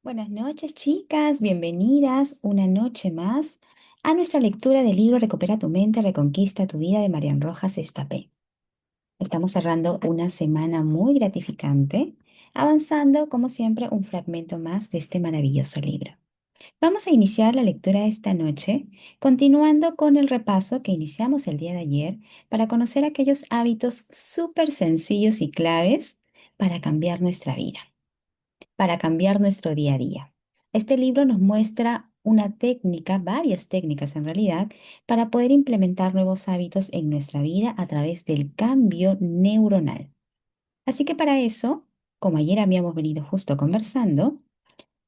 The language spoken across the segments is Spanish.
Buenas noches, chicas. Bienvenidas una noche más a nuestra lectura del libro Recupera tu mente, reconquista tu vida de Marian Rojas Estapé. Estamos cerrando una semana muy gratificante, avanzando, como siempre, un fragmento más de este maravilloso libro. Vamos a iniciar la lectura esta noche, continuando con el repaso que iniciamos el día de ayer para conocer aquellos hábitos súper sencillos y claves para cambiar nuestra vida, para cambiar nuestro día a día. Este libro nos muestra una técnica, varias técnicas en realidad, para poder implementar nuevos hábitos en nuestra vida a través del cambio neuronal. Así que para eso, como ayer habíamos venido justo conversando,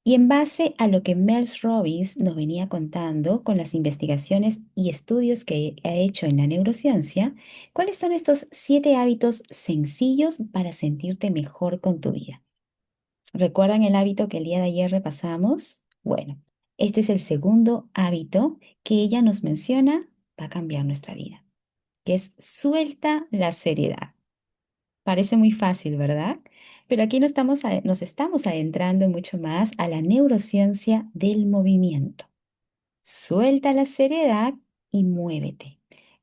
y en base a lo que Mels Robbins nos venía contando con las investigaciones y estudios que ha hecho en la neurociencia, ¿cuáles son estos 7 hábitos sencillos para sentirte mejor con tu vida? ¿Recuerdan el hábito que el día de ayer repasamos? Bueno, este es el segundo hábito que ella nos menciona, va a cambiar nuestra vida, que es suelta la seriedad. Parece muy fácil, ¿verdad? Pero aquí nos estamos adentrando mucho más a la neurociencia del movimiento. Suelta la seriedad y muévete.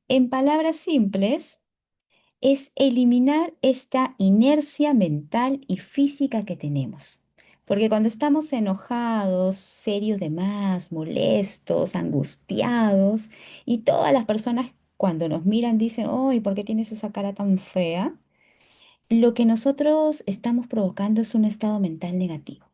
En palabras simples, es eliminar esta inercia mental y física que tenemos. Porque cuando estamos enojados, serios de más, molestos, angustiados, y todas las personas cuando nos miran dicen, ¡ay, ¿por qué tienes esa cara tan fea? Lo que nosotros estamos provocando es un estado mental negativo.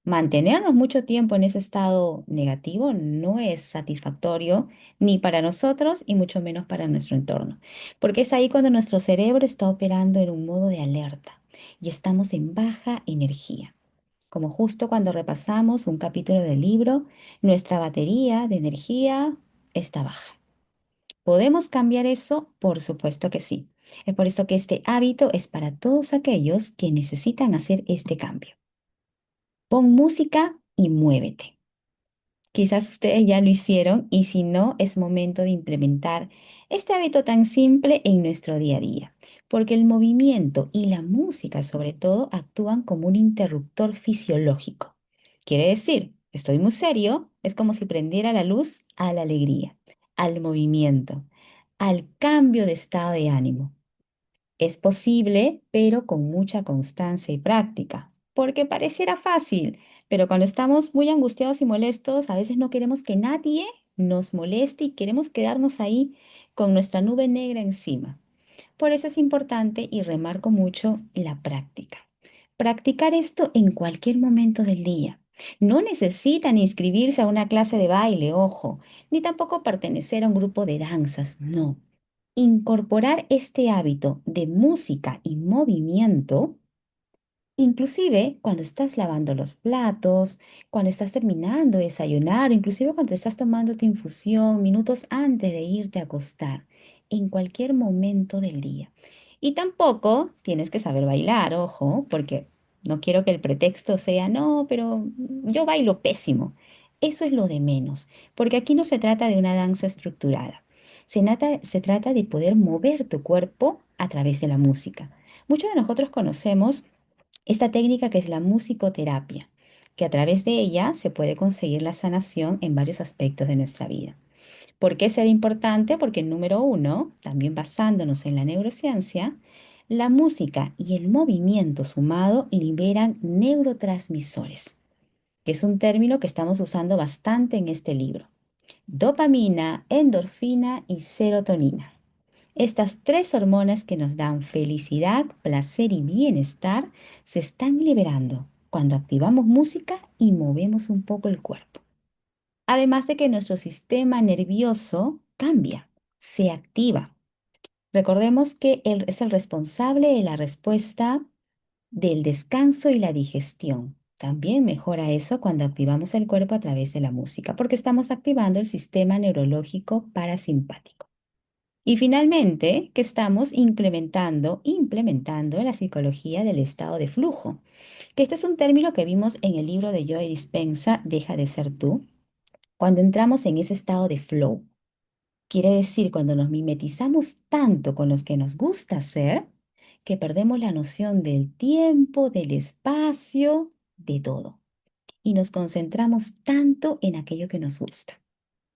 Mantenernos mucho tiempo en ese estado negativo no es satisfactorio ni para nosotros y mucho menos para nuestro entorno, porque es ahí cuando nuestro cerebro está operando en un modo de alerta y estamos en baja energía. Como justo cuando repasamos un capítulo del libro, nuestra batería de energía está baja. ¿Podemos cambiar eso? Por supuesto que sí. Es por eso que este hábito es para todos aquellos que necesitan hacer este cambio. Pon música y muévete. Quizás ustedes ya lo hicieron y si no, es momento de implementar este hábito tan simple en nuestro día a día, porque el movimiento y la música sobre todo actúan como un interruptor fisiológico. Quiere decir, estoy muy serio, es como si prendiera la luz a la alegría, al movimiento, al cambio de estado de ánimo. Es posible, pero con mucha constancia y práctica, porque pareciera fácil, pero cuando estamos muy angustiados y molestos, a veces no queremos que nadie nos moleste y queremos quedarnos ahí con nuestra nube negra encima. Por eso es importante y remarco mucho la práctica. Practicar esto en cualquier momento del día. No necesitan inscribirse a una clase de baile, ojo, ni tampoco pertenecer a un grupo de danzas, no. Incorporar este hábito de música y movimiento, inclusive cuando estás lavando los platos, cuando estás terminando de desayunar, inclusive cuando te estás tomando tu infusión, minutos antes de irte a acostar, en cualquier momento del día. Y tampoco tienes que saber bailar, ojo, porque no quiero que el pretexto sea, no, pero yo bailo pésimo. Eso es lo de menos, porque aquí no se trata de una danza estructurada. Se trata de poder mover tu cuerpo a través de la música. Muchos de nosotros conocemos esta técnica que es la musicoterapia, que a través de ella se puede conseguir la sanación en varios aspectos de nuestra vida. ¿Por qué será importante? Porque número uno, también basándonos en la neurociencia, la música y el movimiento sumado liberan neurotransmisores, que es un término que estamos usando bastante en este libro. Dopamina, endorfina y serotonina. Estas 3 hormonas que nos dan felicidad, placer y bienestar se están liberando cuando activamos música y movemos un poco el cuerpo. Además de que nuestro sistema nervioso cambia, se activa. Recordemos que él es el responsable de la respuesta del descanso y la digestión. También mejora eso cuando activamos el cuerpo a través de la música, porque estamos activando el sistema neurológico parasimpático. Y finalmente, que estamos implementando la psicología del estado de flujo, que este es un término que vimos en el libro de Joe Dispenza, Deja de ser tú, cuando entramos en ese estado de flow. Quiere decir cuando nos mimetizamos tanto con los que nos gusta hacer, que perdemos la noción del tiempo, del espacio, de todo. y nos concentramos tanto en aquello que nos gusta.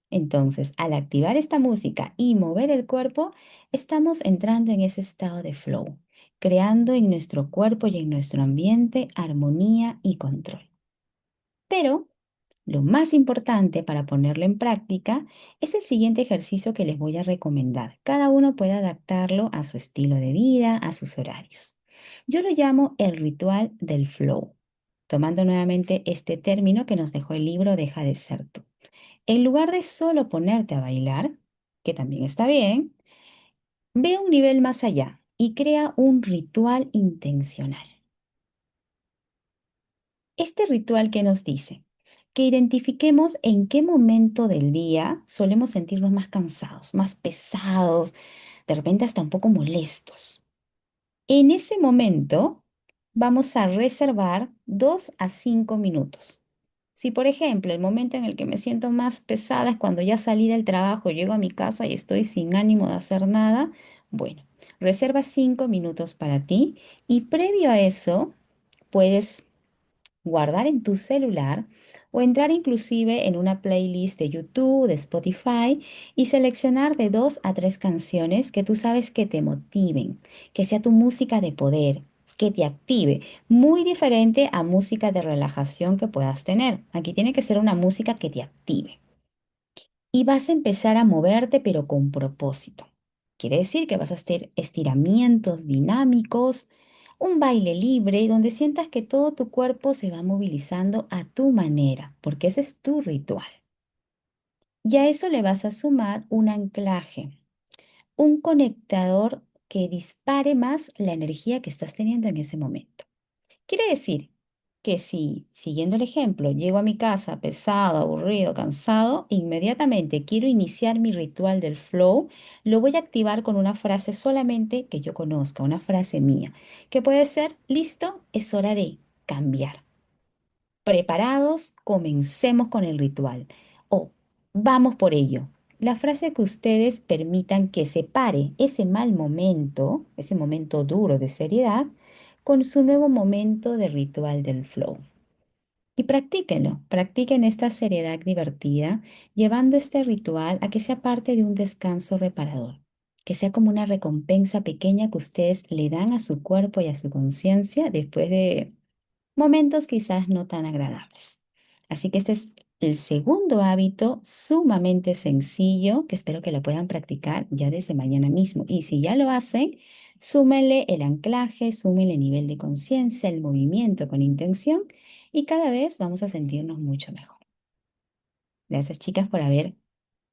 Entonces, al activar esta música y mover el cuerpo, estamos entrando en ese estado de flow, creando en nuestro cuerpo y en nuestro ambiente armonía y control. Pero lo más importante para ponerlo en práctica es el siguiente ejercicio que les voy a recomendar. Cada uno puede adaptarlo a su estilo de vida, a sus horarios. Yo lo llamo el ritual del flow, tomando nuevamente este término que nos dejó el libro Deja de ser tú. En lugar de solo ponerte a bailar, que también está bien, ve un nivel más allá y crea un ritual intencional. Este ritual que nos dice que identifiquemos en qué momento del día solemos sentirnos más cansados, más pesados, de repente hasta un poco molestos. En ese momento vamos a reservar 2 a 5 minutos. Si, por ejemplo, el momento en el que me siento más pesada es cuando ya salí del trabajo, llego a mi casa y estoy sin ánimo de hacer nada, bueno, reserva 5 minutos para ti y previo a eso puedes guardar en tu celular o entrar inclusive en una playlist de YouTube, de Spotify y seleccionar de 2 a 3 canciones que tú sabes que te motiven, que sea tu música de poder, que te active, muy diferente a música de relajación que puedas tener. Aquí tiene que ser una música que te active y vas a empezar a moverte, pero con propósito. Quiere decir que vas a hacer estiramientos dinámicos, un baile libre donde sientas que todo tu cuerpo se va movilizando a tu manera, porque ese es tu ritual. Y a eso le vas a sumar un anclaje, un conectador que dispare más la energía que estás teniendo en ese momento. Quiere decir que si, siguiendo el ejemplo, llego a mi casa pesado, aburrido, cansado, inmediatamente quiero iniciar mi ritual del flow, lo voy a activar con una frase solamente que yo conozca, una frase mía, que puede ser, listo, es hora de cambiar. Preparados, comencemos con el ritual. O vamos por ello. La frase que ustedes permitan que separe ese mal momento, ese momento duro de seriedad, con su nuevo momento de ritual del flow. Y practíquenlo, practiquen esta seriedad divertida, llevando este ritual a que sea parte de un descanso reparador, que sea como una recompensa pequeña que ustedes le dan a su cuerpo y a su conciencia después de momentos quizás no tan agradables. Así que este es el segundo hábito sumamente sencillo que espero que lo puedan practicar ya desde mañana mismo. Y si ya lo hacen, súmenle el anclaje, súmenle el nivel de conciencia, el movimiento con intención y cada vez vamos a sentirnos mucho mejor. Gracias chicas por haber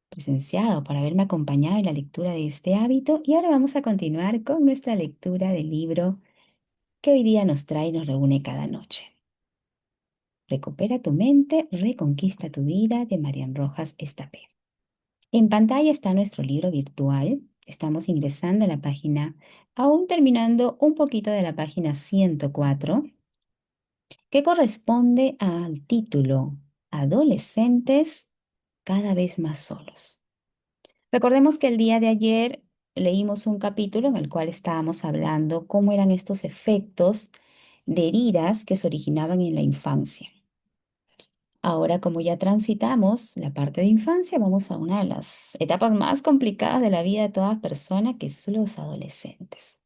presenciado, por haberme acompañado en la lectura de este hábito y ahora vamos a continuar con nuestra lectura del libro que hoy día nos trae y nos reúne cada noche. Recupera tu mente, reconquista tu vida de Marian Rojas Estapé. En pantalla está nuestro libro virtual. Estamos ingresando a la página, aún terminando un poquito de la página 104, que corresponde al título Adolescentes cada vez más solos. Recordemos que el día de ayer leímos un capítulo en el cual estábamos hablando cómo eran estos efectos de heridas que se originaban en la infancia. Ahora, como ya transitamos la parte de infancia, vamos a una de las etapas más complicadas de la vida de toda persona, que son los adolescentes.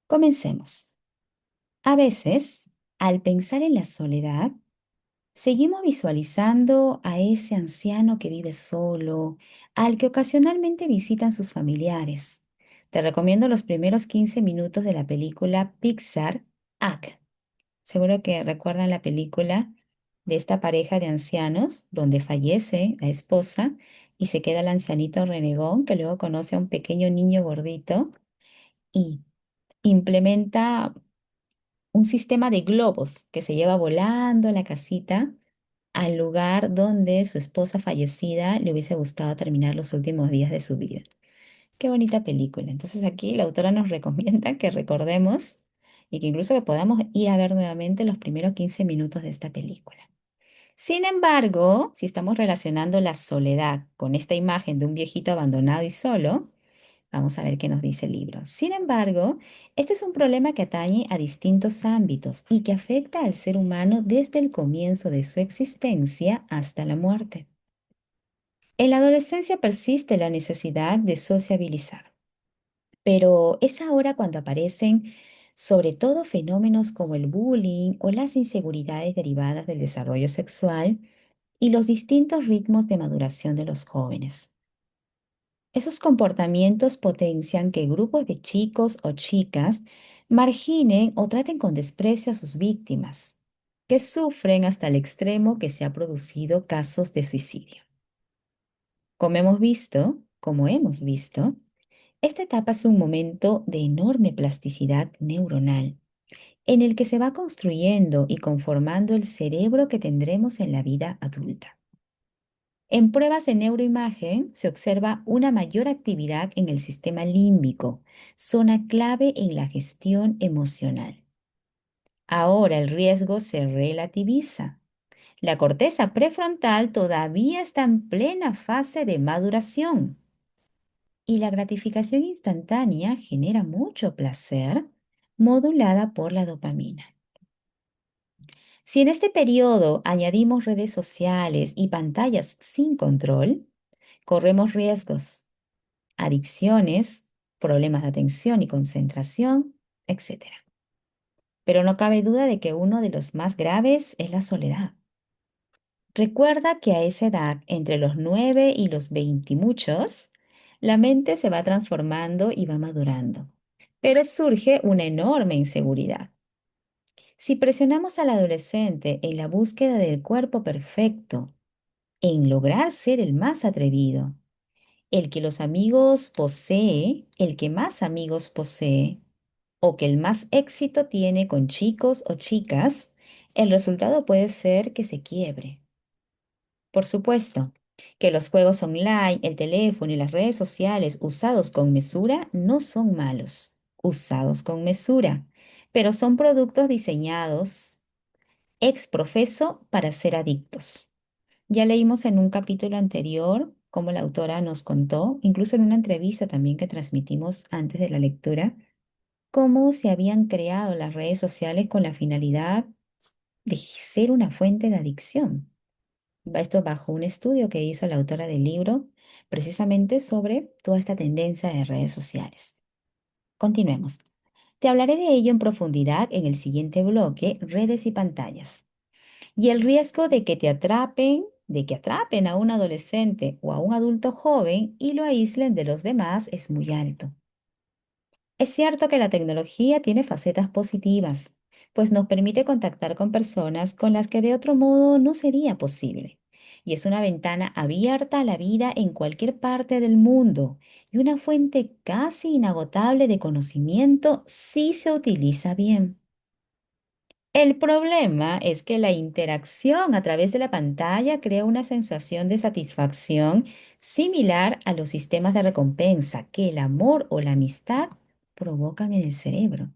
Comencemos. A veces, al pensar en la soledad, seguimos visualizando a ese anciano que vive solo, al que ocasionalmente visitan sus familiares. Te recomiendo los primeros 15 minutos de la película Pixar, Up. Seguro que recuerdan la película de esta pareja de ancianos donde fallece la esposa y se queda el ancianito renegón que luego conoce a un pequeño niño gordito y implementa un sistema de globos que se lleva volando la casita al lugar donde su esposa fallecida le hubiese gustado terminar los últimos días de su vida. Qué bonita película. Entonces aquí la autora nos recomienda que recordemos y que incluso que podamos ir a ver nuevamente los primeros 15 minutos de esta película. Sin embargo, si estamos relacionando la soledad con esta imagen de un viejito abandonado y solo, Vamos a ver qué nos dice el libro. Sin embargo, este es un problema que atañe a distintos ámbitos y que afecta al ser humano desde el comienzo de su existencia hasta la muerte. En la adolescencia persiste la necesidad de sociabilizar, pero es ahora cuando aparecen sobre todo fenómenos como el bullying o las inseguridades derivadas del desarrollo sexual y los distintos ritmos de maduración de los jóvenes. Esos comportamientos potencian que grupos de chicos o chicas marginen o traten con desprecio a sus víctimas, que sufren hasta el extremo que se ha producido casos de suicidio. Como hemos visto, esta etapa es un momento de enorme plasticidad neuronal, en el que se va construyendo y conformando el cerebro que tendremos en la vida adulta. En pruebas de neuroimagen se observa una mayor actividad en el sistema límbico, zona clave en la gestión emocional. Ahora el riesgo se relativiza. La corteza prefrontal todavía está en plena fase de maduración y la gratificación instantánea genera mucho placer, modulada por la dopamina. Si en este periodo añadimos redes sociales y pantallas sin control, corremos riesgos, adicciones, problemas de atención y concentración, etcétera. Pero no cabe duda de que uno de los más graves es la soledad. Recuerda que a esa edad, entre los 9 y los 20 y muchos, la mente se va transformando y va madurando. Pero surge una enorme inseguridad. Si presionamos al adolescente en la búsqueda del cuerpo perfecto, en lograr ser el más atrevido, el que los amigos posee, el que más amigos posee, o que el más éxito tiene con chicos o chicas, el resultado puede ser que se quiebre. Por supuesto, que los juegos online, el teléfono y las redes sociales usados con mesura no son malos, usados con mesura, pero son productos diseñados ex profeso para ser adictos. Ya leímos en un capítulo anterior cómo la autora nos contó, incluso en una entrevista también que transmitimos antes de la lectura, cómo se habían creado las redes sociales con la finalidad de ser una fuente de adicción. Esto bajo un estudio que hizo la autora del libro precisamente sobre toda esta tendencia de redes sociales. Continuemos. Te hablaré de ello en profundidad en el siguiente bloque, redes y pantallas. Y el riesgo de que atrapen a un adolescente o a un adulto joven y lo aíslen de los demás es muy alto. Es cierto que la tecnología tiene facetas positivas, pues nos permite contactar con personas con las que de otro modo no sería posible. Y es una ventana abierta a la vida en cualquier parte del mundo y una fuente casi inagotable de conocimiento si se utiliza bien. El problema es que la interacción a través de la pantalla crea una sensación de satisfacción similar a los sistemas de recompensa que el amor o la amistad provocan en el cerebro.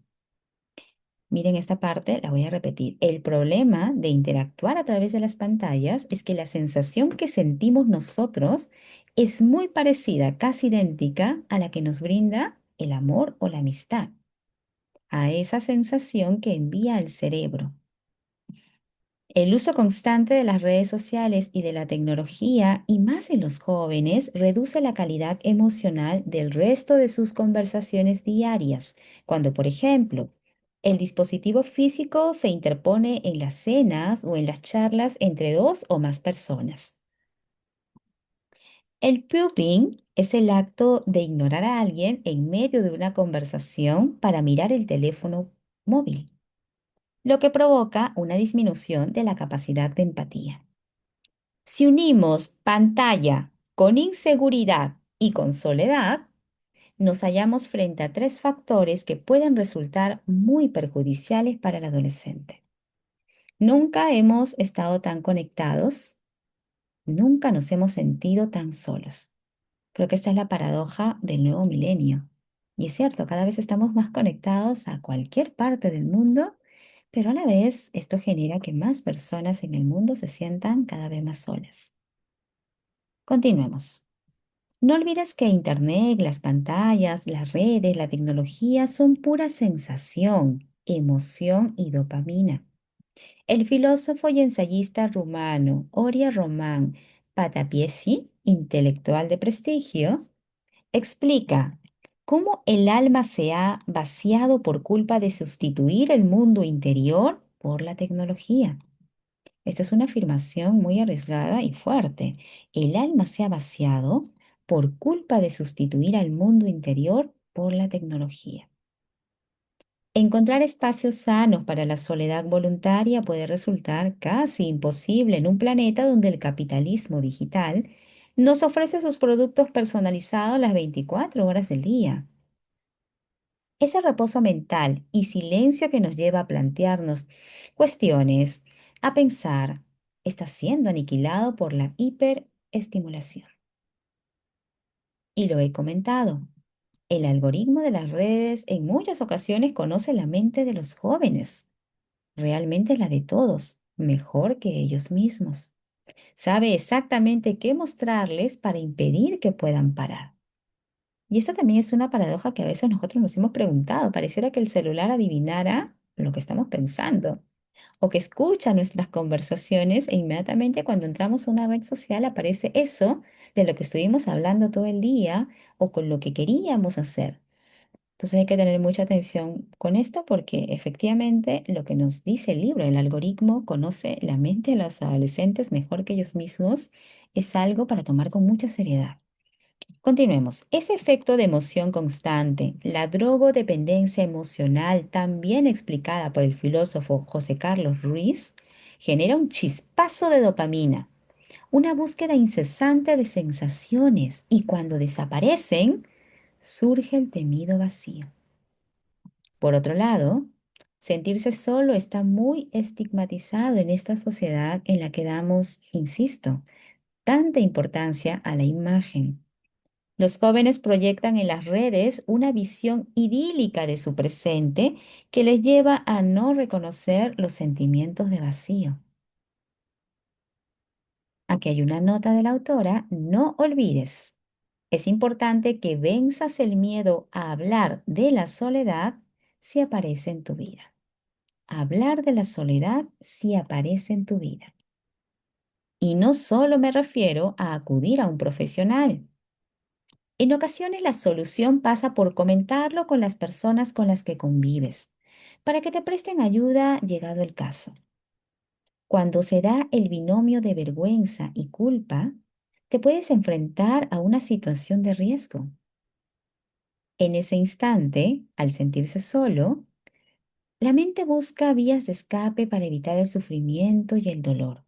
Miren esta parte, la voy a repetir. El problema de interactuar a través de las pantallas es que la sensación que sentimos nosotros es muy parecida, casi idéntica a la que nos brinda el amor o la amistad, a esa sensación que envía el cerebro. El uso constante de las redes sociales y de la tecnología, y más en los jóvenes, reduce la calidad emocional del resto de sus conversaciones diarias, cuando, por ejemplo, el dispositivo físico se interpone en las cenas o en las charlas entre dos o más personas. El puping es el acto de ignorar a alguien en medio de una conversación para mirar el teléfono móvil, lo que provoca una disminución de la capacidad de empatía. Si unimos pantalla con inseguridad y con soledad, nos hallamos frente a tres factores que pueden resultar muy perjudiciales para el adolescente. Nunca hemos estado tan conectados, nunca nos hemos sentido tan solos. Creo que esta es la paradoja del nuevo milenio. Y es cierto, cada vez estamos más conectados a cualquier parte del mundo, pero a la vez esto genera que más personas en el mundo se sientan cada vez más solas. Continuemos. No olvides que Internet, las pantallas, las redes, la tecnología son pura sensación, emoción y dopamina. El filósofo y ensayista rumano Oria Román Patapiesi, intelectual de prestigio, explica cómo el alma se ha vaciado por culpa de sustituir el mundo interior por la tecnología. Esta es una afirmación muy arriesgada y fuerte. El alma se ha vaciado por culpa de sustituir al mundo interior por la tecnología. Encontrar espacios sanos para la soledad voluntaria puede resultar casi imposible en un planeta donde el capitalismo digital nos ofrece sus productos personalizados las 24 horas del día. Ese reposo mental y silencio que nos lleva a plantearnos cuestiones, a pensar, está siendo aniquilado por la hiperestimulación. Y lo he comentado. El algoritmo de las redes en muchas ocasiones conoce la mente de los jóvenes, realmente la de todos, mejor que ellos mismos. Sabe exactamente qué mostrarles para impedir que puedan parar. Y esta también es una paradoja que a veces nosotros nos hemos preguntado. Pareciera que el celular adivinara lo que estamos pensando o que escucha nuestras conversaciones e inmediatamente cuando entramos a una red social aparece eso de lo que estuvimos hablando todo el día o con lo que queríamos hacer. Entonces hay que tener mucha atención con esto porque efectivamente lo que nos dice el libro, el algoritmo conoce la mente de los adolescentes mejor que ellos mismos, es algo para tomar con mucha seriedad. Continuemos. Ese efecto de emoción constante, la drogodependencia emocional, también explicada por el filósofo José Carlos Ruiz, genera un chispazo de dopamina, una búsqueda incesante de sensaciones y cuando desaparecen, surge el temido vacío. Por otro lado, sentirse solo está muy estigmatizado en esta sociedad en la que damos, insisto, tanta importancia a la imagen. Los jóvenes proyectan en las redes una visión idílica de su presente que les lleva a no reconocer los sentimientos de vacío. Aquí hay una nota de la autora, no olvides. Es importante que venzas el miedo a hablar de la soledad si aparece en tu vida. Hablar de la soledad si aparece en tu vida. Y no solo me refiero a acudir a un profesional. En ocasiones la solución pasa por comentarlo con las personas con las que convives, para que te presten ayuda llegado el caso. Cuando se da el binomio de vergüenza y culpa, te puedes enfrentar a una situación de riesgo. En ese instante, al sentirse solo, la mente busca vías de escape para evitar el sufrimiento y el dolor.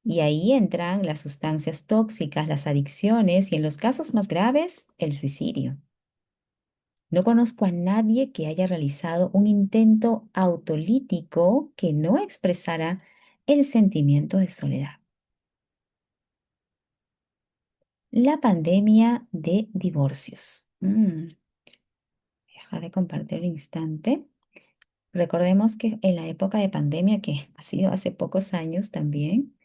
Y ahí entran las sustancias tóxicas, las adicciones y en los casos más graves, el suicidio. No conozco a nadie que haya realizado un intento autolítico que no expresara el sentimiento de soledad. La pandemia de divorcios. Dejaré compartir un instante. Recordemos que en la época de pandemia, que ha sido hace pocos años también,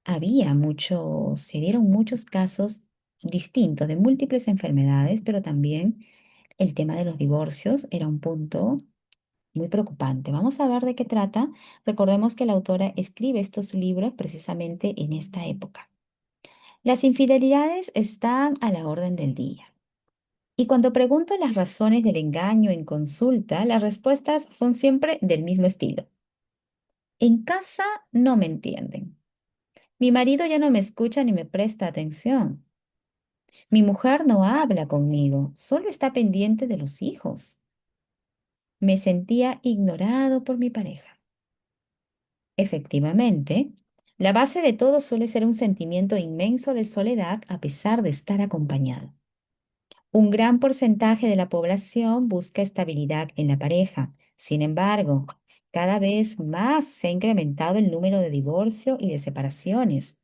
se dieron muchos casos distintos de múltiples enfermedades, pero también el tema de los divorcios era un punto muy preocupante. Vamos a ver de qué trata. Recordemos que la autora escribe estos libros precisamente en esta época. Las infidelidades están a la orden del día. Y cuando pregunto las razones del engaño en consulta, las respuestas son siempre del mismo estilo. En casa no me entienden. Mi marido ya no me escucha ni me presta atención. Mi mujer no habla conmigo, solo está pendiente de los hijos. Me sentía ignorado por mi pareja. Efectivamente, la base de todo suele ser un sentimiento inmenso de soledad a pesar de estar acompañado. Un gran porcentaje de la población busca estabilidad en la pareja. Sin embargo, cada vez más se ha incrementado el número de divorcio y de separaciones.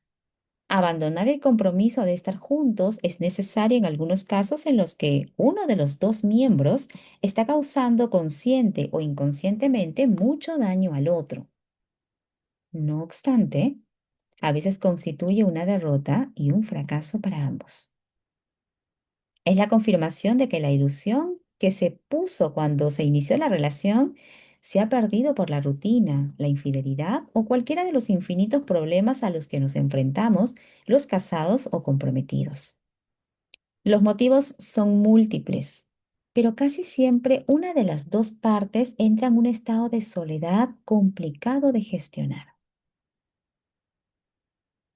Abandonar el compromiso de estar juntos es necesario en algunos casos en los que uno de los dos miembros está causando consciente o inconscientemente mucho daño al otro. No obstante, a veces constituye una derrota y un fracaso para ambos. Es la confirmación de que la ilusión que se puso cuando se inició la relación se ha perdido por la rutina, la infidelidad o cualquiera de los infinitos problemas a los que nos enfrentamos los casados o comprometidos. Los motivos son múltiples, pero casi siempre una de las dos partes entra en un estado de soledad complicado de gestionar.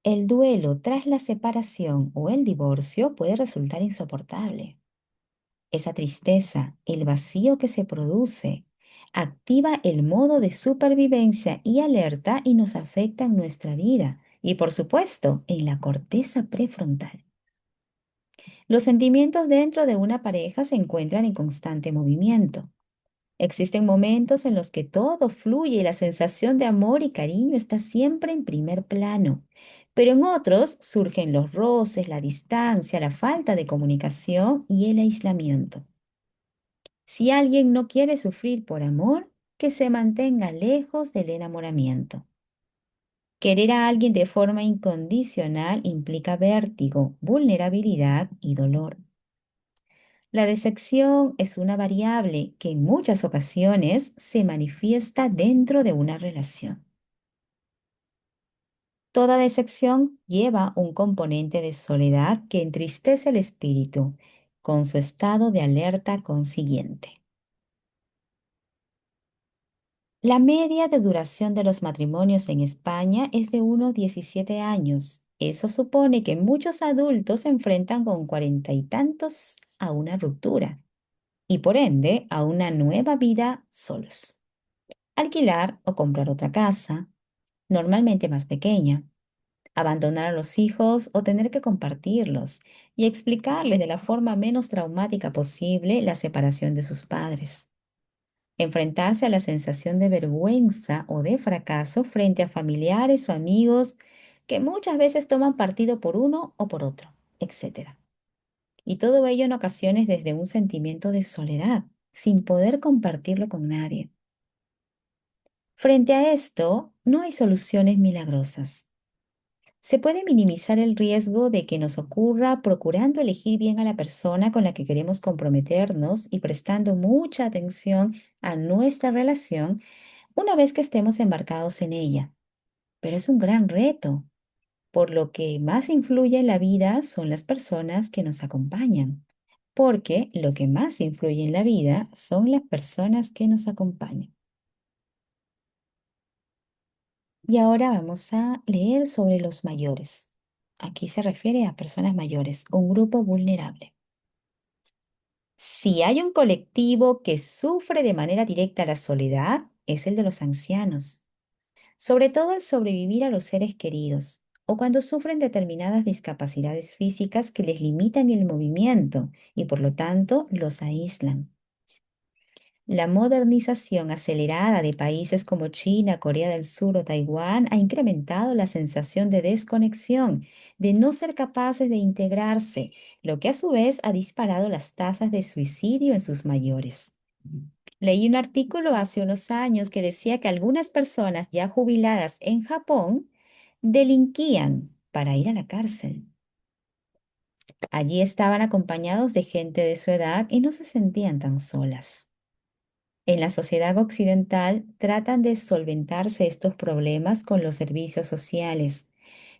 El duelo tras la separación o el divorcio puede resultar insoportable. Esa tristeza, el vacío que se produce, activa el modo de supervivencia y alerta y nos afecta en nuestra vida y, por supuesto, en la corteza prefrontal. Los sentimientos dentro de una pareja se encuentran en constante movimiento. Existen momentos en los que todo fluye y la sensación de amor y cariño está siempre en primer plano, pero en otros surgen los roces, la distancia, la falta de comunicación y el aislamiento. Si alguien no quiere sufrir por amor, que se mantenga lejos del enamoramiento. Querer a alguien de forma incondicional implica vértigo, vulnerabilidad y dolor. La decepción es una variable que en muchas ocasiones se manifiesta dentro de una relación. Toda decepción lleva un componente de soledad que entristece el espíritu, con su estado de alerta consiguiente. La media de duración de los matrimonios en España es de unos 17 años. Eso supone que muchos adultos se enfrentan con cuarenta y tantos a una ruptura y por ende a una nueva vida solos. Alquilar o comprar otra casa, normalmente más pequeña, abandonar a los hijos o tener que compartirlos y explicarles de la forma menos traumática posible la separación de sus padres. Enfrentarse a la sensación de vergüenza o de fracaso frente a familiares o amigos que muchas veces toman partido por uno o por otro, etcétera. Y todo ello en ocasiones desde un sentimiento de soledad, sin poder compartirlo con nadie. Frente a esto, no hay soluciones milagrosas. Se puede minimizar el riesgo de que nos ocurra procurando elegir bien a la persona con la que queremos comprometernos y prestando mucha atención a nuestra relación una vez que estemos embarcados en ella. Pero es un gran reto, por lo que más influye en la vida son las personas que nos acompañan, porque lo que más influye en la vida son las personas que nos acompañan. Y ahora vamos a leer sobre los mayores. Aquí se refiere a personas mayores, un grupo vulnerable. Si hay un colectivo que sufre de manera directa la soledad, es el de los ancianos, sobre todo al sobrevivir a los seres queridos o cuando sufren determinadas discapacidades físicas que les limitan el movimiento y por lo tanto los aíslan. La modernización acelerada de países como China, Corea del Sur o Taiwán ha incrementado la sensación de desconexión, de no ser capaces de integrarse, lo que a su vez ha disparado las tasas de suicidio en sus mayores. Leí un artículo hace unos años que decía que algunas personas ya jubiladas en Japón delinquían para ir a la cárcel. Allí estaban acompañados de gente de su edad y no se sentían tan solas. En la sociedad occidental tratan de solventarse estos problemas con los servicios sociales,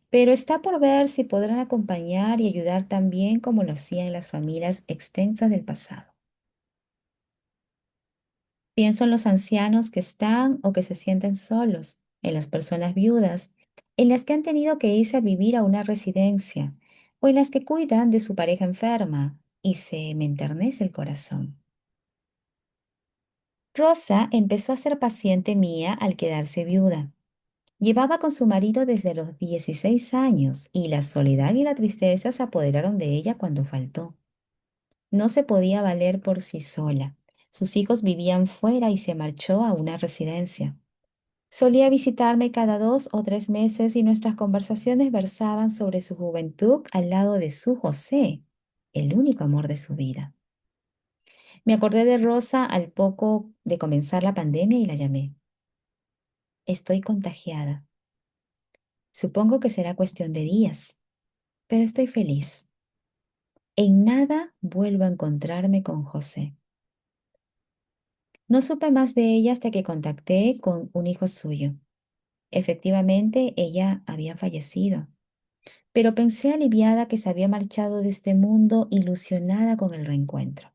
pero está por ver si podrán acompañar y ayudar tan bien como lo hacían las familias extensas del pasado. Pienso en los ancianos que están o que se sienten solos, en las personas viudas, en las que han tenido que irse a vivir a una residencia o en las que cuidan de su pareja enferma y se me enternece el corazón. Rosa empezó a ser paciente mía al quedarse viuda. Llevaba con su marido desde los 16 años y la soledad y la tristeza se apoderaron de ella cuando faltó. No se podía valer por sí sola. Sus hijos vivían fuera y se marchó a una residencia. Solía visitarme cada 2 o 3 meses y nuestras conversaciones versaban sobre su juventud al lado de su José, el único amor de su vida. Me acordé de Rosa al poco de comenzar la pandemia y la llamé. Estoy contagiada. Supongo que será cuestión de días, pero estoy feliz. En nada vuelvo a encontrarme con José. No supe más de ella hasta que contacté con un hijo suyo. Efectivamente, ella había fallecido, pero pensé aliviada que se había marchado de este mundo ilusionada con el reencuentro.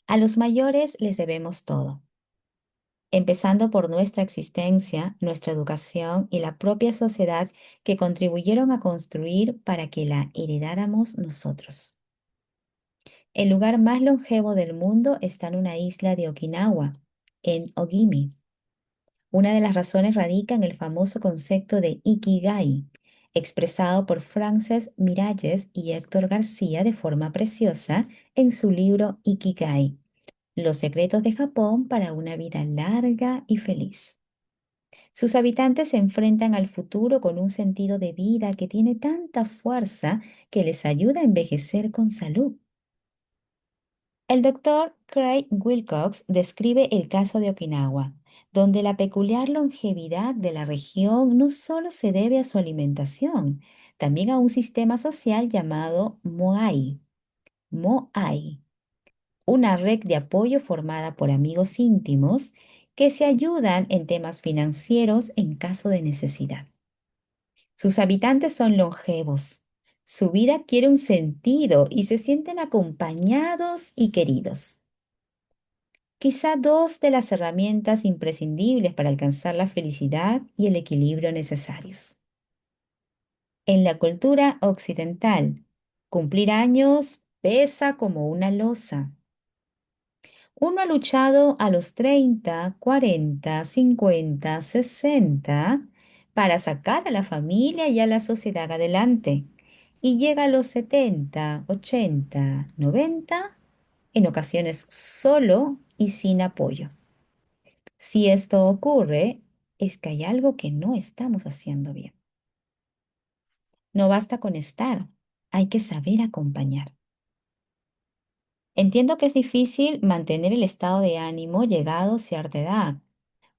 A los mayores les debemos todo, empezando por nuestra existencia, nuestra educación y la propia sociedad que contribuyeron a construir para que la heredáramos nosotros. El lugar más longevo del mundo está en una isla de Okinawa, en Ogimi. Una de las razones radica en el famoso concepto de Ikigai, expresado por Frances Miralles y Héctor García de forma preciosa en su libro Ikigai, Los secretos de Japón para una vida larga y feliz. Sus habitantes se enfrentan al futuro con un sentido de vida que tiene tanta fuerza que les ayuda a envejecer con salud. El doctor Craig Wilcox describe el caso de Okinawa, donde la peculiar longevidad de la región no solo se debe a su alimentación, también a un sistema social llamado Moai. Moai, una red de apoyo formada por amigos íntimos que se ayudan en temas financieros en caso de necesidad. Sus habitantes son longevos. Su vida quiere un sentido y se sienten acompañados y queridos. Quizá dos de las herramientas imprescindibles para alcanzar la felicidad y el equilibrio necesarios. En la cultura occidental, cumplir años pesa como una losa. Uno ha luchado a los 30, 40, 50, 60 para sacar a la familia y a la sociedad adelante. Y llega a los 70, 80, 90, en ocasiones solo y sin apoyo. Si esto ocurre, es que hay algo que no estamos haciendo bien. No basta con estar, hay que saber acompañar. Entiendo que es difícil mantener el estado de ánimo llegado a cierta edad,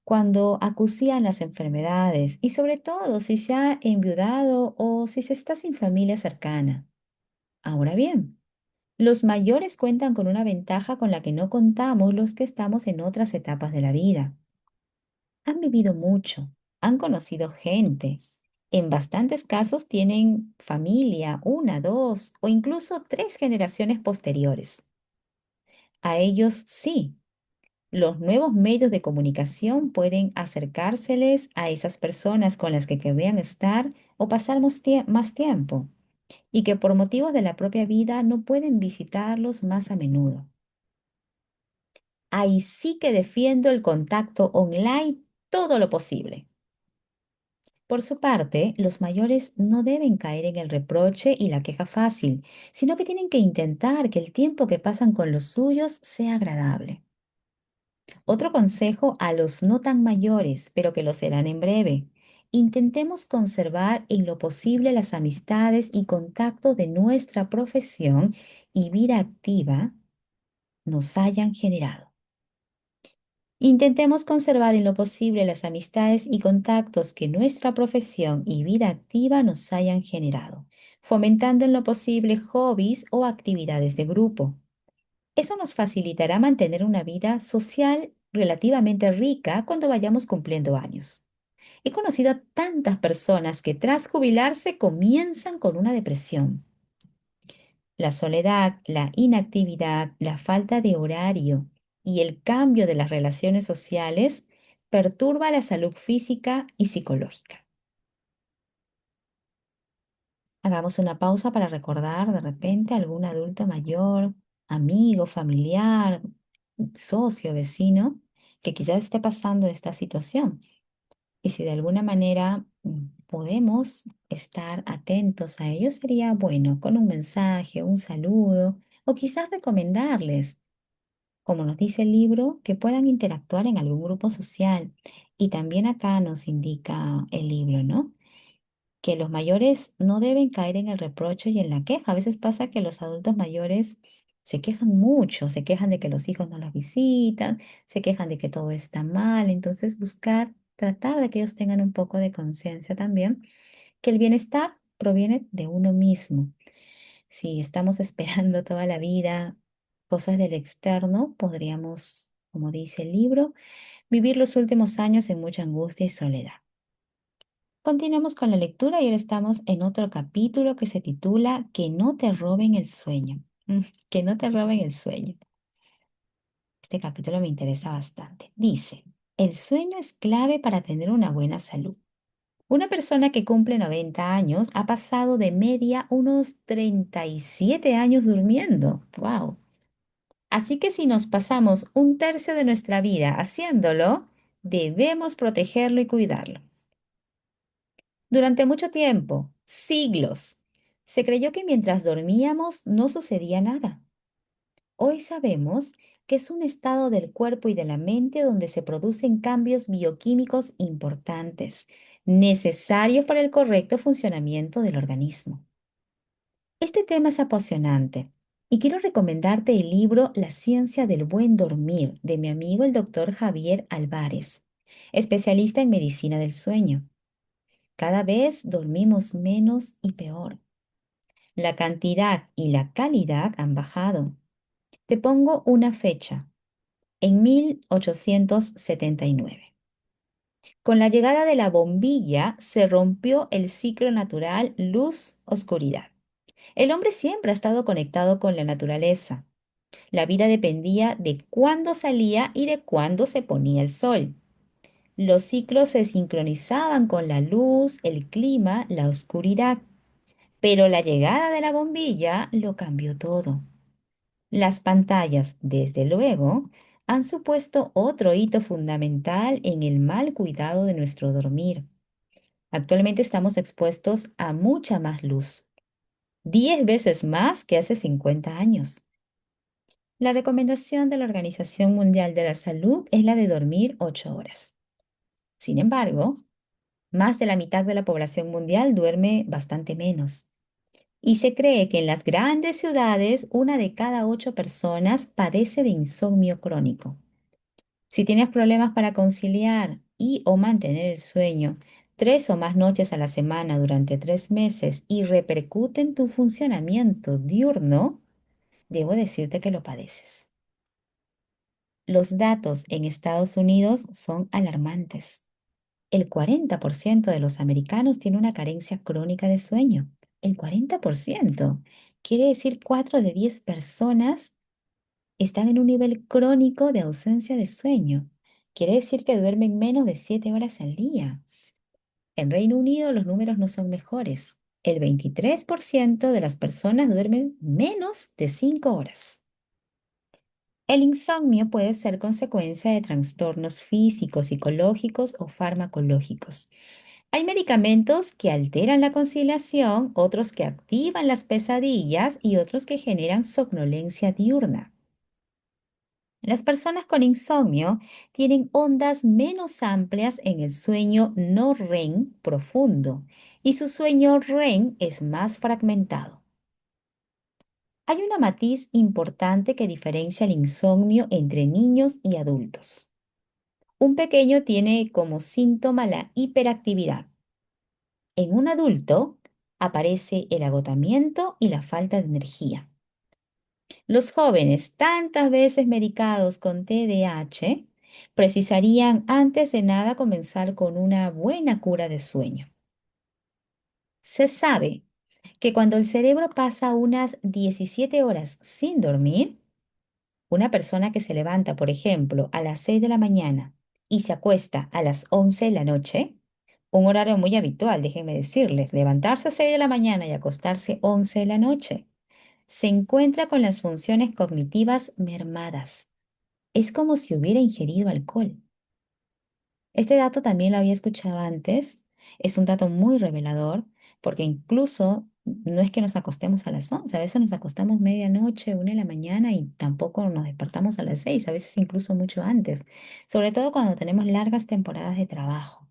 cuando acucian las enfermedades y sobre todo si se ha enviudado o si se está sin familia cercana. Ahora bien, los mayores cuentan con una ventaja con la que no contamos los que estamos en otras etapas de la vida. Han vivido mucho, han conocido gente. En bastantes casos tienen familia, una, dos o incluso tres generaciones posteriores. A ellos sí, los nuevos medios de comunicación pueden acercárseles a esas personas con las que querrían estar o pasar más tiempo y que por motivos de la propia vida no pueden visitarlos más a menudo. Ahí sí que defiendo el contacto online todo lo posible. Por su parte, los mayores no deben caer en el reproche y la queja fácil, sino que tienen que intentar que el tiempo que pasan con los suyos sea agradable. Otro consejo a los no tan mayores, pero que lo serán en breve. Intentemos conservar en lo posible las amistades y contactos de nuestra profesión y vida activa nos hayan generado. Intentemos conservar en lo posible las amistades y contactos que nuestra profesión y vida activa nos hayan generado, fomentando en lo posible hobbies o actividades de grupo. Eso nos facilitará mantener una vida social relativamente rica cuando vayamos cumpliendo años. He conocido a tantas personas que tras jubilarse comienzan con una depresión. La soledad, la inactividad, la falta de horario y el cambio de las relaciones sociales perturba la salud física y psicológica. Hagamos una pausa para recordar de repente a algún adulto mayor, amigo, familiar, socio, vecino, que quizás esté pasando esta situación. Y si de alguna manera podemos estar atentos a ellos, sería bueno con un mensaje, un saludo o quizás recomendarles, como nos dice el libro, que puedan interactuar en algún grupo social. Y también acá nos indica el libro, ¿no? Que los mayores no deben caer en el reproche y en la queja. A veces pasa que los adultos mayores se quejan mucho, se quejan de que los hijos no los visitan, se quejan de que todo está mal. Entonces, buscar, tratar de que ellos tengan un poco de conciencia también, que el bienestar proviene de uno mismo. Si estamos esperando toda la vida cosas del externo, podríamos, como dice el libro, vivir los últimos años en mucha angustia y soledad. Continuamos con la lectura y ahora estamos en otro capítulo que se titula Que no te roben el sueño. Que no te roben el sueño. Este capítulo me interesa bastante. Dice, el sueño es clave para tener una buena salud. Una persona que cumple 90 años ha pasado de media unos 37 años durmiendo. ¡Wow! Así que si nos pasamos un tercio de nuestra vida haciéndolo, debemos protegerlo y cuidarlo. Durante mucho tiempo, siglos, se creyó que mientras dormíamos no sucedía nada. Hoy sabemos que es un estado del cuerpo y de la mente donde se producen cambios bioquímicos importantes, necesarios para el correcto funcionamiento del organismo. Este tema es apasionante y quiero recomendarte el libro La ciencia del buen dormir de mi amigo el doctor Javier Álvarez, especialista en medicina del sueño. Cada vez dormimos menos y peor. La cantidad y la calidad han bajado. Te pongo una fecha, en 1879. Con la llegada de la bombilla se rompió el ciclo natural luz-oscuridad. El hombre siempre ha estado conectado con la naturaleza. La vida dependía de cuándo salía y de cuándo se ponía el sol. Los ciclos se sincronizaban con la luz, el clima, la oscuridad. Pero la llegada de la bombilla lo cambió todo. Las pantallas, desde luego, han supuesto otro hito fundamental en el mal cuidado de nuestro dormir. Actualmente estamos expuestos a mucha más luz, 10 veces más que hace 50 años. La recomendación de la Organización Mundial de la Salud es la de dormir 8 horas. Sin embargo, más de la mitad de la población mundial duerme bastante menos. Y se cree que en las grandes ciudades, una de cada 8 personas padece de insomnio crónico. Si tienes problemas para conciliar y o mantener el sueño 3 o más noches a la semana durante 3 meses y repercute en tu funcionamiento diurno, debo decirte que lo padeces. Los datos en Estados Unidos son alarmantes. El 40% de los americanos tiene una carencia crónica de sueño. El 40%. Quiere decir 4 de 10 personas están en un nivel crónico de ausencia de sueño. Quiere decir que duermen menos de 7 horas al día. En Reino Unido los números no son mejores. El 23% de las personas duermen menos de 5 horas. El insomnio puede ser consecuencia de trastornos físicos, psicológicos o farmacológicos. Hay medicamentos que alteran la conciliación, otros que activan las pesadillas y otros que generan somnolencia diurna. Las personas con insomnio tienen ondas menos amplias en el sueño no REM profundo y su sueño REM es más fragmentado. Hay una matiz importante que diferencia el insomnio entre niños y adultos. Un pequeño tiene como síntoma la hiperactividad. En un adulto aparece el agotamiento y la falta de energía. Los jóvenes, tantas veces medicados con TDAH, precisarían antes de nada comenzar con una buena cura de sueño. Se sabe que cuando el cerebro pasa unas 17 horas sin dormir, una persona que se levanta, por ejemplo, a las 6 de la mañana y se acuesta a las 11 de la noche, un horario muy habitual, déjenme decirles, levantarse a 6 de la mañana y acostarse 11 de la noche, se encuentra con las funciones cognitivas mermadas. Es como si hubiera ingerido alcohol. Este dato también lo había escuchado antes. Es un dato muy revelador porque incluso no es que nos acostemos a las 11, a veces nos acostamos medianoche, 1 de la mañana y tampoco nos despertamos a las 6, a veces incluso mucho antes, sobre todo cuando tenemos largas temporadas de trabajo.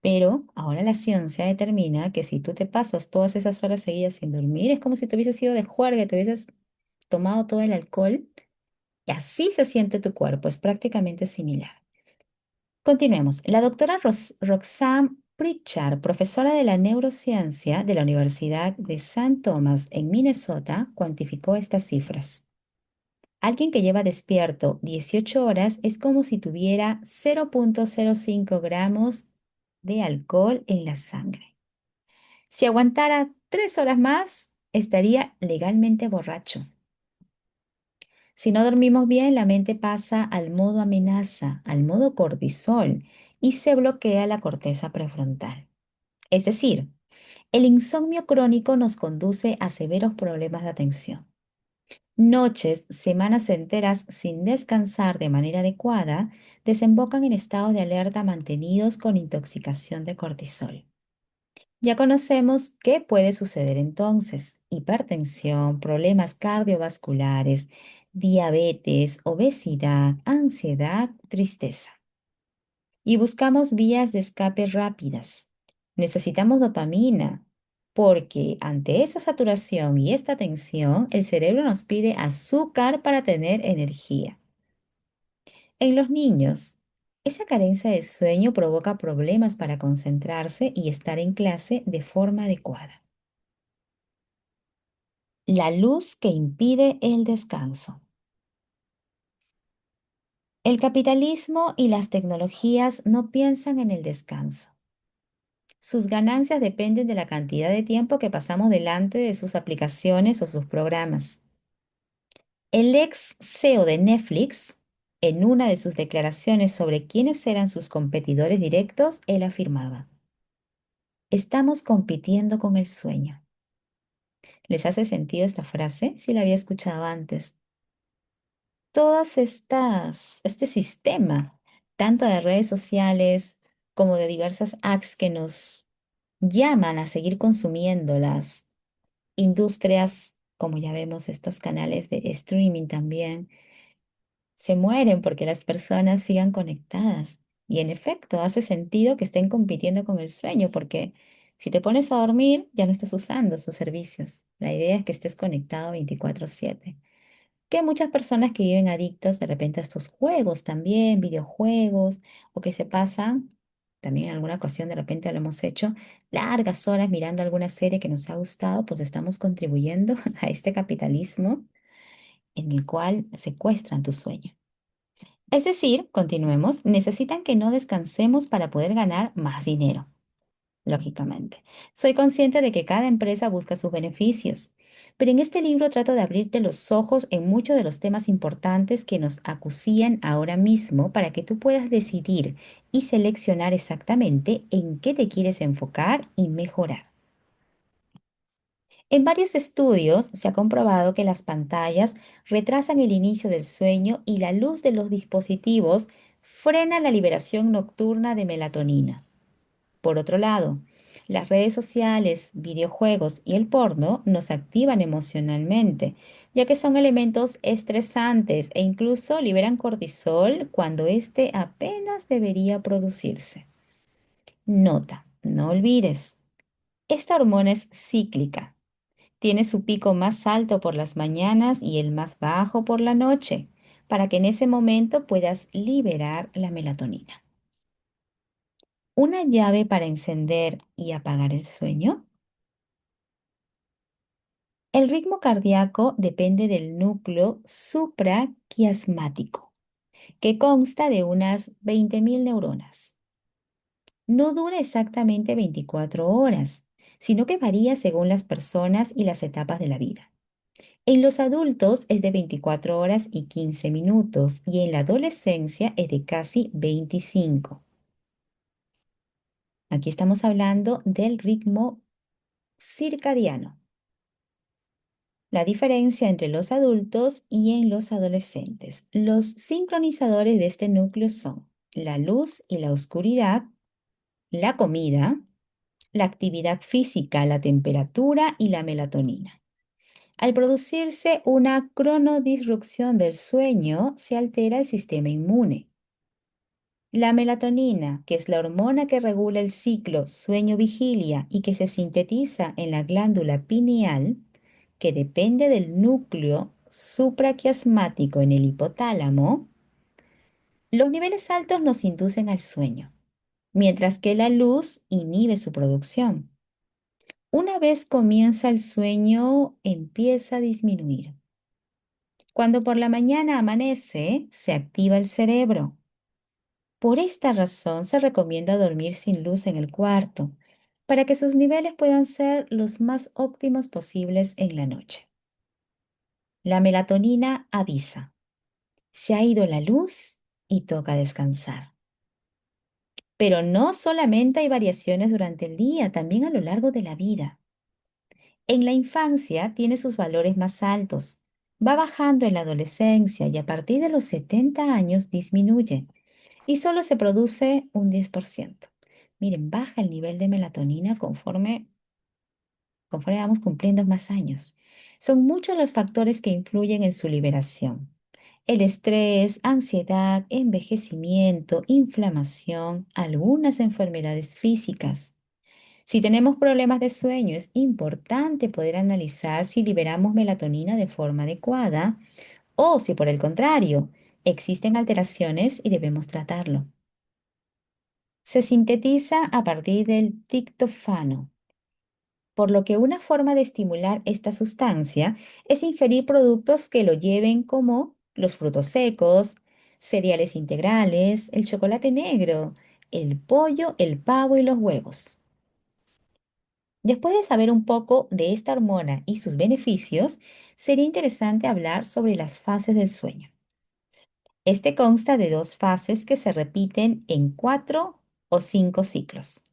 Pero ahora la ciencia determina que si tú te pasas todas esas horas seguidas sin dormir, es como si te hubieses ido de juerga, te hubieses tomado todo el alcohol y así se siente tu cuerpo, es prácticamente similar. Continuemos. La doctora Roxanne Pritchard, profesora de la neurociencia de la Universidad de St. Thomas en Minnesota, cuantificó estas cifras. Alguien que lleva despierto 18 horas es como si tuviera 0,05 gramos de alcohol en la sangre. Si aguantara 3 horas más, estaría legalmente borracho. Si no dormimos bien, la mente pasa al modo amenaza, al modo cortisol, y se bloquea la corteza prefrontal. Es decir, el insomnio crónico nos conduce a severos problemas de atención. Noches, semanas enteras sin descansar de manera adecuada desembocan en estados de alerta mantenidos con intoxicación de cortisol. Ya conocemos qué puede suceder entonces: hipertensión, problemas cardiovasculares, diabetes, obesidad, ansiedad, tristeza. Y buscamos vías de escape rápidas. Necesitamos dopamina, porque ante esa saturación y esta tensión, el cerebro nos pide azúcar para tener energía. En los niños, esa carencia de sueño provoca problemas para concentrarse y estar en clase de forma adecuada. La luz que impide el descanso. El capitalismo y las tecnologías no piensan en el descanso. Sus ganancias dependen de la cantidad de tiempo que pasamos delante de sus aplicaciones o sus programas. El ex CEO de Netflix, en una de sus declaraciones sobre quiénes eran sus competidores directos, él afirmaba: estamos compitiendo con el sueño. ¿Les hace sentido esta frase? Si la había escuchado antes. Este sistema, tanto de redes sociales como de diversas apps que nos llaman a seguir consumiendo las industrias, como ya vemos estos canales de streaming también, se mueren porque las personas sigan conectadas. Y en efecto, hace sentido que estén compitiendo con el sueño, porque si te pones a dormir, ya no estás usando sus servicios. La idea es que estés conectado 24/7. Que hay muchas personas que viven adictos de repente a estos juegos también, videojuegos, o que se pasan, también en alguna ocasión de repente lo hemos hecho, largas horas mirando alguna serie que nos ha gustado, pues estamos contribuyendo a este capitalismo en el cual secuestran tu sueño. Es decir, continuemos, necesitan que no descansemos para poder ganar más dinero, lógicamente. Soy consciente de que cada empresa busca sus beneficios, pero en este libro trato de abrirte los ojos en muchos de los temas importantes que nos acucian ahora mismo para que tú puedas decidir y seleccionar exactamente en qué te quieres enfocar y mejorar. En varios estudios se ha comprobado que las pantallas retrasan el inicio del sueño y la luz de los dispositivos frena la liberación nocturna de melatonina. Por otro lado, las redes sociales, videojuegos y el porno nos activan emocionalmente, ya que son elementos estresantes e incluso liberan cortisol cuando éste apenas debería producirse. Nota, no olvides, esta hormona es cíclica. Tiene su pico más alto por las mañanas y el más bajo por la noche, para que en ese momento puedas liberar la melatonina. ¿Una llave para encender y apagar el sueño? El ritmo cardíaco depende del núcleo supraquiasmático, que consta de unas 20.000 neuronas. No dura exactamente 24 horas, sino que varía según las personas y las etapas de la vida. En los adultos es de 24 horas y 15 minutos y en la adolescencia es de casi 25. Aquí estamos hablando del ritmo circadiano. La diferencia entre los adultos y en los adolescentes. Los sincronizadores de este núcleo son la luz y la oscuridad, la comida, la actividad física, la temperatura y la melatonina. Al producirse una cronodisrupción del sueño, se altera el sistema inmune. La melatonina, que es la hormona que regula el ciclo sueño-vigilia y que se sintetiza en la glándula pineal, que depende del núcleo supraquiasmático en el hipotálamo, los niveles altos nos inducen al sueño. mientras que la luz inhibe su producción. Una vez comienza el sueño, empieza a disminuir. Cuando por la mañana amanece, se activa el cerebro. Por esta razón se recomienda dormir sin luz en el cuarto, para que sus niveles puedan ser los más óptimos posibles en la noche. La melatonina avisa: se ha ido la luz y toca descansar. Pero no solamente hay variaciones durante el día, también a lo largo de la vida. En la infancia tiene sus valores más altos, va bajando en la adolescencia y a partir de los 70 años disminuye y solo se produce un 10%. Miren, baja el nivel de melatonina conforme vamos cumpliendo más años. Son muchos los factores que influyen en su liberación. El estrés, ansiedad, envejecimiento, inflamación, algunas enfermedades físicas. Si tenemos problemas de sueño, es importante poder analizar si liberamos melatonina de forma adecuada o si por el contrario existen alteraciones y debemos tratarlo. Se sintetiza a partir del triptófano, por lo que una forma de estimular esta sustancia es ingerir productos que lo lleven como los frutos secos, cereales integrales, el chocolate negro, el pollo, el pavo y los huevos. Después de saber un poco de esta hormona y sus beneficios, sería interesante hablar sobre las fases del sueño. Este consta de dos fases que se repiten en 4 o 5 ciclos.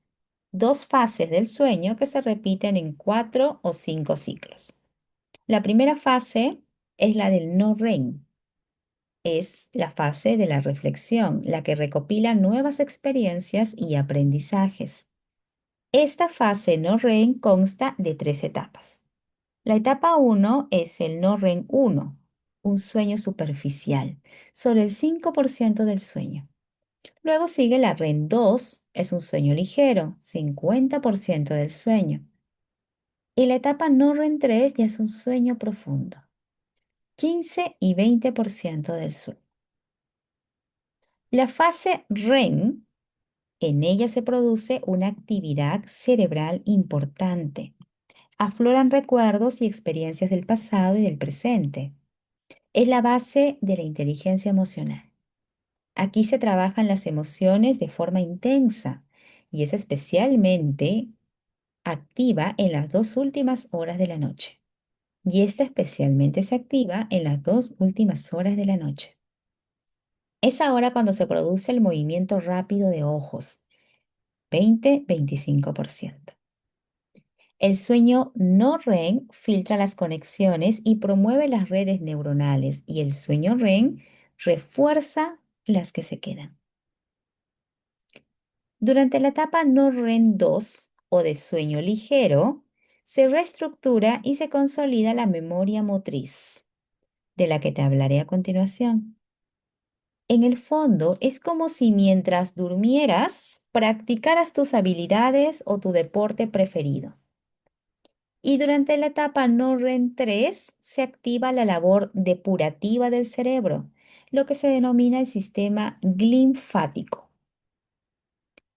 Dos fases del sueño que se repiten en 4 o 5 ciclos. La primera fase es la del no REM. Es la fase de la reflexión, la que recopila nuevas experiencias y aprendizajes. Esta fase no REM consta de 3 etapas. La etapa 1 es el no REM 1, un sueño superficial, sobre el 5% del sueño. Luego sigue la REM 2, es un sueño ligero, 50% del sueño. Y la etapa no REM 3 ya es un sueño profundo, 15 y 20% del sueño. La fase REM, en ella se produce una actividad cerebral importante. Afloran recuerdos y experiencias del pasado y del presente. Es la base de la inteligencia emocional. Aquí se trabajan las emociones de forma intensa y es especialmente activa en las 2 últimas horas de la noche. Y esta especialmente se activa en las 2 últimas horas de la noche. Es ahora cuando se produce el movimiento rápido de ojos, 20-25%. El sueño no REM filtra las conexiones y promueve las redes neuronales y el sueño REM refuerza las que se quedan. Durante la etapa no REM 2 o de sueño ligero, se reestructura y se consolida la memoria motriz, de la que te hablaré a continuación. En el fondo, es como si mientras durmieras, practicaras tus habilidades o tu deporte preferido. Y durante la etapa no REM 3 se activa la labor depurativa del cerebro, lo que se denomina el sistema linfático.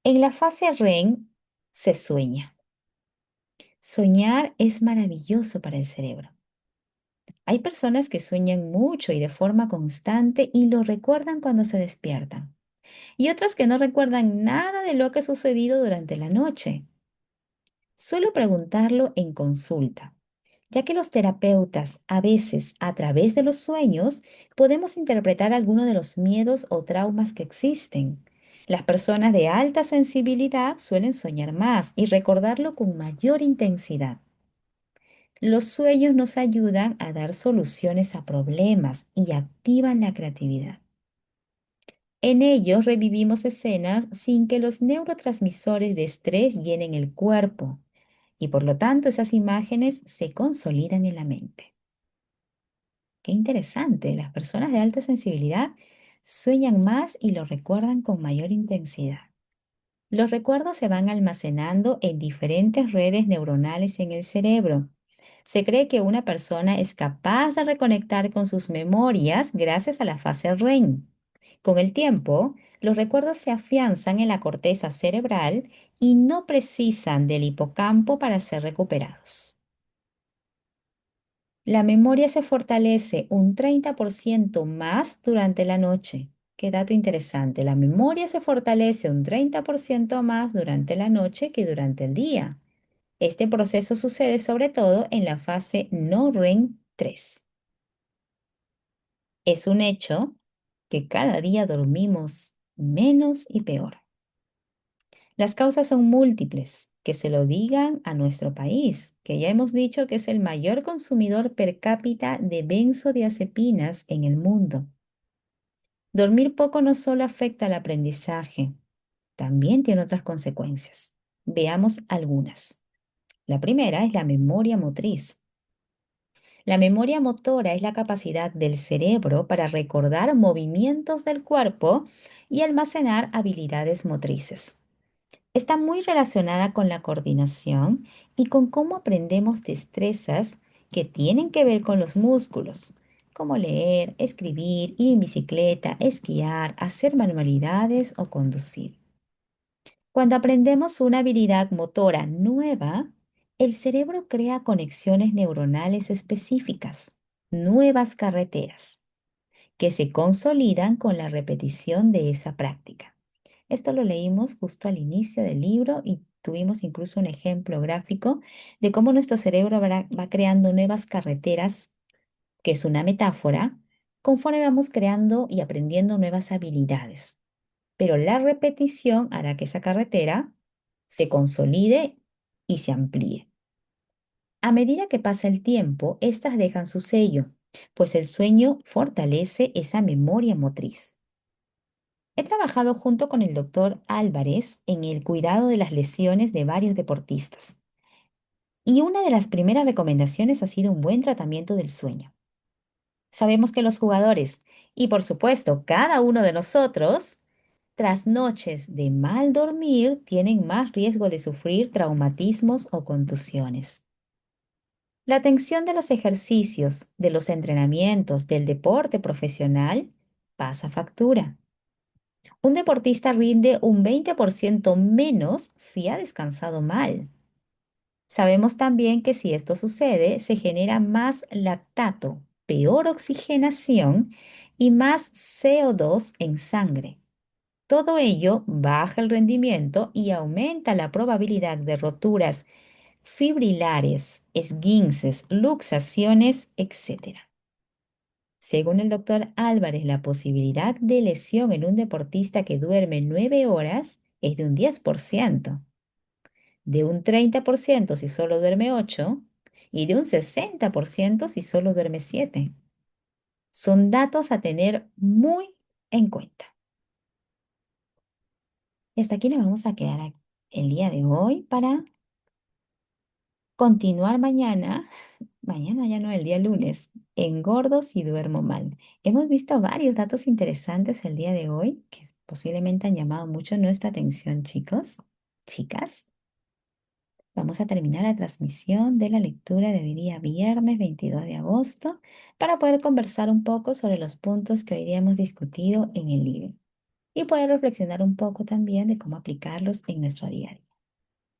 En la fase REM se sueña. Soñar es maravilloso para el cerebro. Hay personas que sueñan mucho y de forma constante y lo recuerdan cuando se despiertan. Y otras que no recuerdan nada de lo que ha sucedido durante la noche. Suelo preguntarlo en consulta, ya que los terapeutas a veces a través de los sueños podemos interpretar algunos de los miedos o traumas que existen. Las personas de alta sensibilidad suelen soñar más y recordarlo con mayor intensidad. Los sueños nos ayudan a dar soluciones a problemas y activan la creatividad. En ellos revivimos escenas sin que los neurotransmisores de estrés llenen el cuerpo y por lo tanto esas imágenes se consolidan en la mente. Qué interesante, las personas de alta sensibilidad sueñan más y lo recuerdan con mayor intensidad. Los recuerdos se van almacenando en diferentes redes neuronales en el cerebro. Se cree que una persona es capaz de reconectar con sus memorias gracias a la fase REM. Con el tiempo, los recuerdos se afianzan en la corteza cerebral y no precisan del hipocampo para ser recuperados. La memoria se fortalece un 30% más durante la noche. Qué dato interesante. La memoria se fortalece un 30% más durante la noche que durante el día. Este proceso sucede sobre todo en la fase no REM 3. Es un hecho que cada día dormimos menos y peor. Las causas son múltiples, que se lo digan a nuestro país, que ya hemos dicho que es el mayor consumidor per cápita de benzodiazepinas en el mundo. Dormir poco no solo afecta al aprendizaje, también tiene otras consecuencias. Veamos algunas. La primera es la memoria motriz. La memoria motora es la capacidad del cerebro para recordar movimientos del cuerpo y almacenar habilidades motrices. Está muy relacionada con la coordinación y con cómo aprendemos destrezas que tienen que ver con los músculos, como leer, escribir, ir en bicicleta, esquiar, hacer manualidades o conducir. Cuando aprendemos una habilidad motora nueva, el cerebro crea conexiones neuronales específicas, nuevas carreteras, que se consolidan con la repetición de esa práctica. Esto lo leímos justo al inicio del libro y tuvimos incluso un ejemplo gráfico de cómo nuestro cerebro va creando nuevas carreteras, que es una metáfora, conforme vamos creando y aprendiendo nuevas habilidades. Pero la repetición hará que esa carretera se consolide y se amplíe. A medida que pasa el tiempo, estas dejan su sello, pues el sueño fortalece esa memoria motriz. He trabajado junto con el doctor Álvarez en el cuidado de las lesiones de varios deportistas. Y una de las primeras recomendaciones ha sido un buen tratamiento del sueño. Sabemos que los jugadores, y por supuesto cada uno de nosotros, tras noches de mal dormir, tienen más riesgo de sufrir traumatismos o contusiones. La atención de los ejercicios, de los entrenamientos, del deporte profesional pasa factura. Un deportista rinde un 20% menos si ha descansado mal. Sabemos también que si esto sucede, se genera más lactato, peor oxigenación y más CO2 en sangre. Todo ello baja el rendimiento y aumenta la probabilidad de roturas fibrilares, esguinces, luxaciones, etc. Según el doctor Álvarez, la posibilidad de lesión en un deportista que duerme 9 horas es de un 10%, de un 30% si solo duerme 8 y de un 60% si solo duerme 7. Son datos a tener muy en cuenta. Y hasta aquí nos vamos a quedar el día de hoy para continuar mañana, mañana ya no, el día lunes, engordo si duermo mal. Hemos visto varios datos interesantes el día de hoy que posiblemente han llamado mucho nuestra atención, chicos, chicas. Vamos a terminar la transmisión de la lectura de hoy día, viernes 22 de agosto, para poder conversar un poco sobre los puntos que hoy día hemos discutido en el libro y poder reflexionar un poco también de cómo aplicarlos en nuestro día a día.